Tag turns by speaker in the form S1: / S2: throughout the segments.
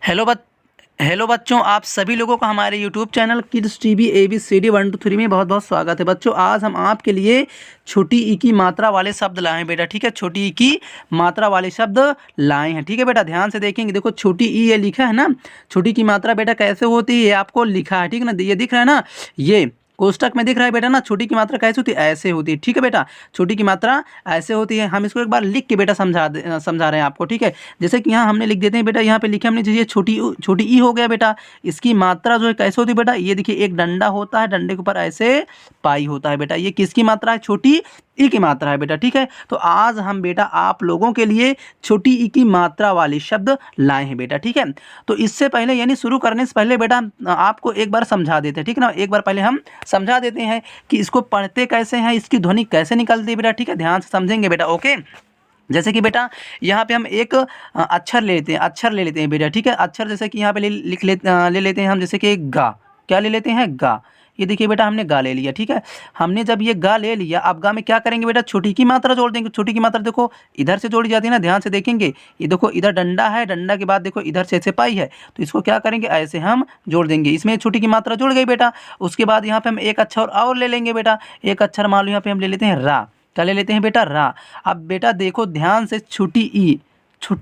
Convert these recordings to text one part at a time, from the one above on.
S1: Hello बच hello बच्चों, आप सभी लोगों का हमारे YouTube channel kids TV ABCD 1 2 3 में बहुत बहुत स्वागत है। बच्चों, आज हम आपके लिए छोटी ई की मात्रा वाले शब्द लाए हैं बेटा। ठीक है, छोटी ई की मात्रा वाले शब्द लाए हैं। ठीक है बेटा, ध्यान से देखेंगे। देखो छोटी ई ये लिखा है ना, छोटी की मात्रा बेटा कैसे होती है ये आपको लिखा है। ठीक है ना, ये दिख रहा है ना, ये कोष्टक में दिख रहा है बेटा ना। छोटी की मात्रा कैसे होती है, ऐसे होती है। ठीक है बेटा, छोटी की मात्रा ऐसे होती है। हम इसको एक बार लिख के बेटा समझा रहे हैं आपको। ठीक है, जैसे कि यहाँ हमने लिख देते हैं बेटा, यहाँ पे लिखे हमने जैसे छोटी ई हो गया बेटा। इसकी मात्रा जो है कैसे होती है बेटा, ये देखिए एक डंडा होता है, डंडे के ऊपर ऐसे पाई होता है बेटा। ये किसकी मात्रा है, छोटी ई की मात्रा है बेटा। ठीक है, तो आज हम बेटा आप लोगों के लिए छोटी ई की मात्रा वाले शब्द लाए हैं बेटा। ठीक है, तो इससे पहले यानी शुरू करने से पहले बेटा आपको एक बार समझा देते हैं। ठीक है ना, एक बार पहले हम समझा देते हैं कि इसको पढ़ते कैसे हैं, इसकी ध्वनि कैसे निकलती है बेटा। ठीक है, ध्यान से समझेंगे बेटा। ओके, जैसे कि बेटा यहाँ पे हम एक अक्षर ले लेते हैं, अक्षर ले लेते हैं बेटा। ठीक है, अक्षर जैसे कि यहाँ पे ले लेते हैं हम, जैसे कि गा। क्या ले लेते हैं, गा। ये देखिए बेटा, हमने गा ले लिया। ठीक है, हमने जब ये गा ले लिया, अब गा में क्या करेंगे बेटा, छोटी की मात्रा जोड़ देंगे। छोटी की मात्रा देखो इधर से जोड़ी जाती है ना, ध्यान से देखेंगे। ये देखो इधर डंडा है, डंडा के बाद देखो इधर से ऐसे पाई है, तो इसको क्या करेंगे, ऐसे हम जोड़ देंगे। इसमें छोटी की मात्रा जुड़ गई बेटा। उसके बाद यहाँ पे हम एक अक्षर और ले लेंगे बेटा। एक अक्षर मान लो यहाँ पे हम ले लेते हैं रा। क्या ले लेते हैं बेटा, रा। अब बेटा देखो ध्यान से, छोटी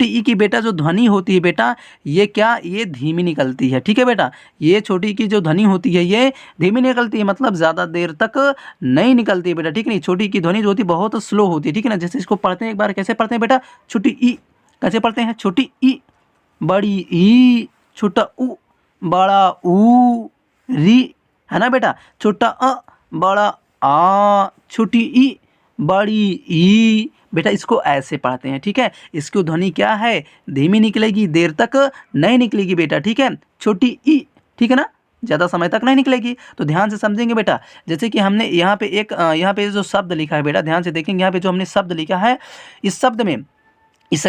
S1: ई की बेटा जो ध्वनि होती है बेटा, ये क्या, ये धीमी निकलती है। ठीक है बेटा, ये छोटी की जो ध्वनि होती है ये धीमी निकलती है, मतलब ज़्यादा देर तक नहीं निकलती है बेटा। ठीक नहीं, छोटी की ध्वनि जो होती है बहुत स्लो होती है। ठीक है ना, जैसे इसको पढ़ते हैं एक बार, कैसे पढ़ते हैं बेटा, छोटी ई कैसे पढ़ते हैं, छोटी ई, बड़ी ई, छोटा ऊ, बड़ा ऊ, री, है ना बेटा, छोटा अ, बड़ा आ, छोटी ई, बड़ी ई। बेटा इसको ऐसे पढ़ते हैं। ठीक है, इसकी ध्वनि क्या है, धीमी निकलेगी, देर तक नहीं निकलेगी बेटा। ठीक है, छोटी ई। ठीक है ना, ज़्यादा समय तक नहीं निकलेगी। तो ध्यान से समझेंगे बेटा। जैसे कि हमने यहाँ पे यहाँ पे जो शब्द लिखा है बेटा, ध्यान से देखेंगे। यहाँ पे जो हमने शब्द लिखा है, इस शब्द में, इस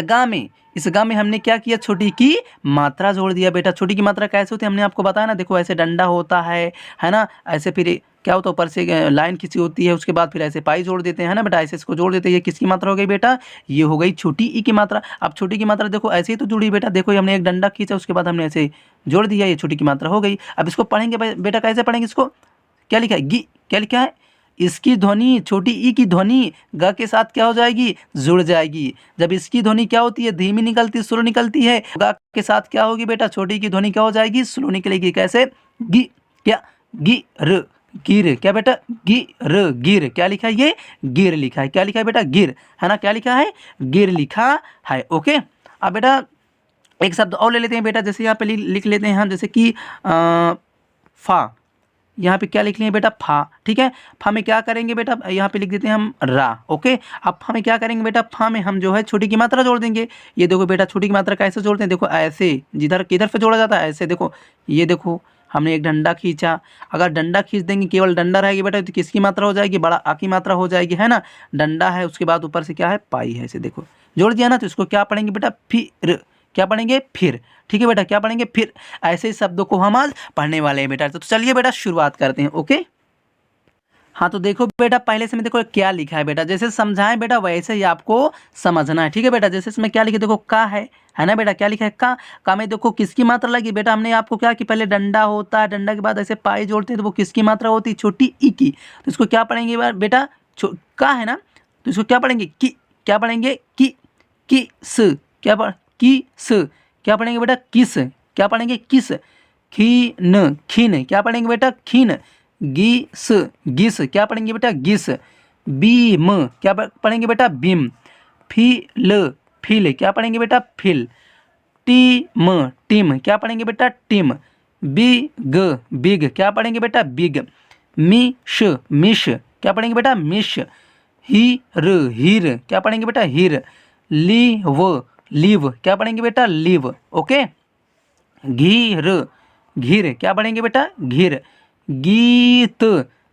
S1: गा में हमने क्या किया, छोटी की मात्रा जोड़ दिया बेटा। छोटी की मात्रा कैसे होती है हमने आपको बताया ना, देखो ऐसे डंडा होता है ना, ऐसे फिर क्या होता है, ऊपर से लाइन खींची होती है, उसके बाद फिर ऐसे पाई जोड़ देते हैं, है ना बेटा, ऐसे इसको जोड़ देते हैं। ये किसकी मात्रा हो गई बेटा, ये हो गई छोटी ई की मात्रा। अब छोटी की मात्रा देखो ऐसे ही तो जुड़ी बेटा, देखो हमने एक डंडा खींचा, उसके बाद हमने ऐसे जोड़ दिया, ये छोटी की मात्रा हो गई। अब इसको पढ़ेंगे बेटा, कैसे पढ़ेंगे इसको, क्या लिखा है, गी। क्या लिखा है, इसकी ध्वनि, छोटी ई की ध्वनि ग के साथ क्या हो जाएगी, जुड़ जाएगी। जब इसकी ध्वनि क्या होती है, धीमी निकलती, स्लो निकलती है, ग के साथ क्या होगी बेटा, छोटी की ध्वनि क्या हो जाएगी, स्लो निकलेगी। कैसे, गी। क्या, गी र, गिर। क्या बेटा, गिर, गिर। क्या लिखा है, ये गिर लिखा है। क्या लिखा है बेटा, गिर, है ना, क्या लिखा है, गिर लिखा है। ओके, अब बेटा एक शब्द और ले लेते हैं बेटा। जैसे यहाँ पे लिख लेते हैं हम, जैसे कि फा। यहाँ पे क्या लिख लिए बेटा, फा। ठीक है, फा में क्या करेंगे बेटा, यहाँ पे लिख देते हैं हम रा। ओके, अब फा में क्या करेंगे बेटा, फा में हम जो है छोटी की मात्रा जोड़ देंगे। ये देखो बेटा, छोटी की मात्रा कैसे जोड़ते हैं, देखो ऐसे, जिधर किधर पे जोड़ा जाता है, ऐसे देखो। ये देखो हमने एक डंडा खींचा, अगर डंडा खींच देंगे, केवल डंडा रहेगी बेटा, तो किसकी मात्रा हो जाएगी, बड़ा आ की मात्रा हो जाएगी, है ना। डंडा है, उसके बाद ऊपर से क्या है, पाई है, ऐसे देखो जोड़ दिया ना। तो इसको क्या पढ़ेंगे बेटा, फिर। क्या पढ़ेंगे, फिर। ठीक है बेटा, क्या पढ़ेंगे, फिर। ऐसे शब्दों को हम आज पढ़ने वाले हैं बेटा। तो चलिए बेटा शुरुआत करते हैं। ओके, हाँ तो देखो बेटा, पहले से मैं देखो क्या लिखा है बेटा, जैसे समझाएं बेटा वैसे ही आपको समझना है। ठीक है बेटा, जैसे इसमें क्या लिखे, देखो का है ना बेटा, क्या लिखा है, का में देखो किसकी मात्रा लगी बेटा, हमने आपको क्या कि पहले डंडा होता है, डंडा के बाद ऐसे पाई जोड़ते हैं, तो वो किसकी मात्रा होती है, छोटी ई की। तो इसको क्या पढ़ेंगे बेटा, का है ना, तो इसको क्या पढ़ेंगे, की। क्या पढ़ेंगे, की स। क्या किस। क्या पढ़ेंगे बेटा, किस। क्या पढ़ेंगे, किस। खीन, खीन। क्या पढ़ेंगे बेटा, खीन। गिस, गिस। क्या पढ़ेंगे बेटा, गिस। बीम। क्या पढ़ेंगे बेटा, बीम। Fill, fill. क्या पढ़ेंगे बेटा, फिल। Team, team. क्या पढ़ेंगे बेटा, टीम। Big, big. क्या पढ़ेंगे बेटा, बिग। मिश, मिश। क्या पढ़ेंगे बेटा, मिश। हीर, हीर। क्या पढ़ेंगे बेटा, हीर। Leave, leave. क्या पढ़ेंगे बेटा, लीव। ओके, घीर, घीर। क्या पढ़ेंगे बेटा, घीर। गीत,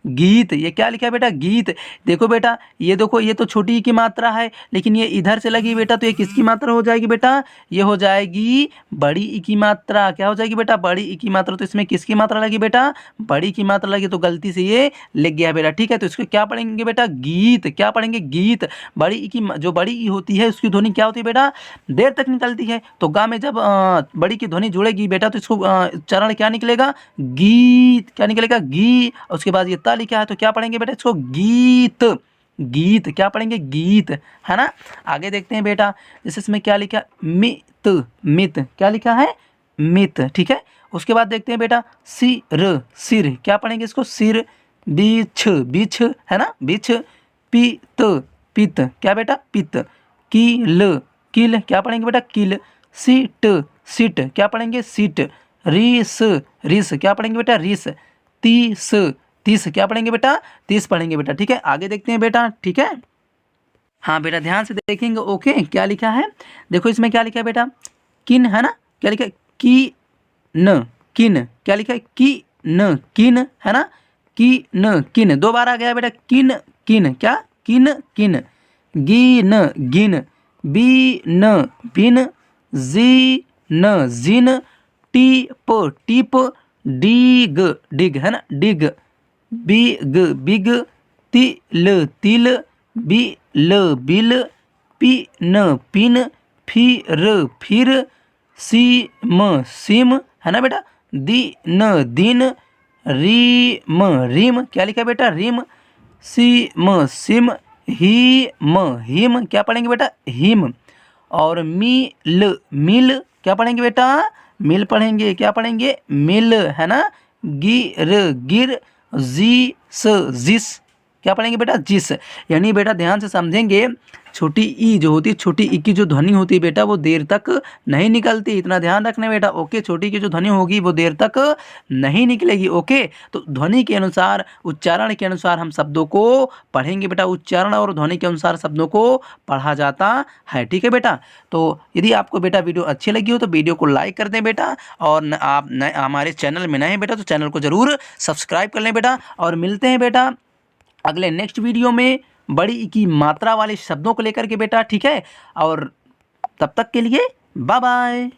S1: गीत। ये क्या लिखा है बेटा? गीत। देखो बेटा, ये देखो, ये तो छोटी ई की मात्रा है, लेकिन ये इधर से लगी बेटा, तो ये किसकी मात्रा हो जाएगी बेटा? ये हो जाएगी बड़ी ई की मात्रा। क्या हो जाएगी बेटा? बड़ी ई की मात्रा। तो इसमें किसकी मात्रा लगी बेटा? बड़ी की मात्रा लगी, तो गलती से ये लिख गया बेटा। ठीक है, तो इसको क्या पढ़ेंगे बेटा? गीत। क्या पढ़ेंगे? गीत। बड़ी ई की जो बड़ी ई होती है उसकी ध्वनि क्या होती है बेटा? देर तक निकलती है। तो गा में जब बड़ी की ध्वनि जुड़ेगी बेटा, तो इसको उच्चारण क्या निकलेगा? गीत। क्या निकलेगा? गी। उसके बाद ये ता लिखा है, तो क्या पढ़ेंगे बेटा? इसको गीत। गीत। क्या पढ़ेंगे? गीत, है ना। आगे देखते हैं बेटा, जैसे इसमें क्या लिखा? मित। मित। क्या लिखा है? मित। ठीक है, उसके बाद देखते हैं बेटा, सिर। सिर। क्या पढ़ेंगे इसको? सिर। बिछ। बिछ, है ना, बिछ। पित। पित। क्या बेटा? पित। कील। कील। क्या पढ़ेंगे बेटा? कील। सीट। सीट। क्या पढ़ेंगे? सीट। रिस। रिस। क्या पढ़ेंगे बेटा? रिस। तीस। तीस। क्या पढ़ेंगे बेटा? तीस पढ़ेंगे बेटा। ठीक है, आगे देखते हैं बेटा। ठीक है, हाँ बेटा, ध्यान से देखेंगे। ओके, क्या लिखा है? देखो इसमें क्या लिखा है बेटा? किन, है ना। क्या लिखा है? की न। किन। क्या लिखा है? की न। किन, है ना। की न। किन। दो बार आ गया बेटा। किन। किन। क्या? किन। किन। गिन। गिन। बीन। बिन। जी न। जिन। टीप। टीप। डिग। डिग, है ना, डिग। बिग। बिग। तिल। तिल। बिल। बिल। पिन। पिन। फिर। फिर। सीम। सिम, है ना बेटा। दिन। दिन। रीम। रीम। क्या लिखा है बेटा? रीम। सीम। सिम। हिम। हिम। क्या पढ़ेंगे बेटा? हिम। और मिल। मिल। क्या पढ़ेंगे बेटा? मिल पढ़ेंगे। क्या पढ़ेंगे? मिल, है ना। गिर। गिर। जिस। जिस। क्या पढ़ेंगे बेटा? जिस। यानी बेटा ध्यान से समझेंगे, छोटी ई जो होती है, छोटी ई की जो ध्वनि होती है बेटा, वो देर तक नहीं निकलती। इतना ध्यान रखना बेटा। ओके, छोटी की जो ध्वनि होगी वो देर तक नहीं निकलेगी। ओके, तो ध्वनि के अनुसार, उच्चारण के अनुसार हम शब्दों को पढ़ेंगे बेटा। उच्चारण और ध्वनि के अनुसार शब्दों को पढ़ा जाता है। ठीक है बेटा, तो यदि आपको बेटा वीडियो अच्छी लगी हो तो वीडियो को लाइक कर दें बेटा। और आप हमारे चैनल में नए हैं बेटा, तो चैनल को ज़रूर सब्सक्राइब कर लें बेटा। और मिलते हैं बेटा अगले नेक्स्ट वीडियो में बड़ी ई की मात्रा वाले शब्दों को लेकर के बेटा। ठीक है, और तब तक के लिए बाय बाय।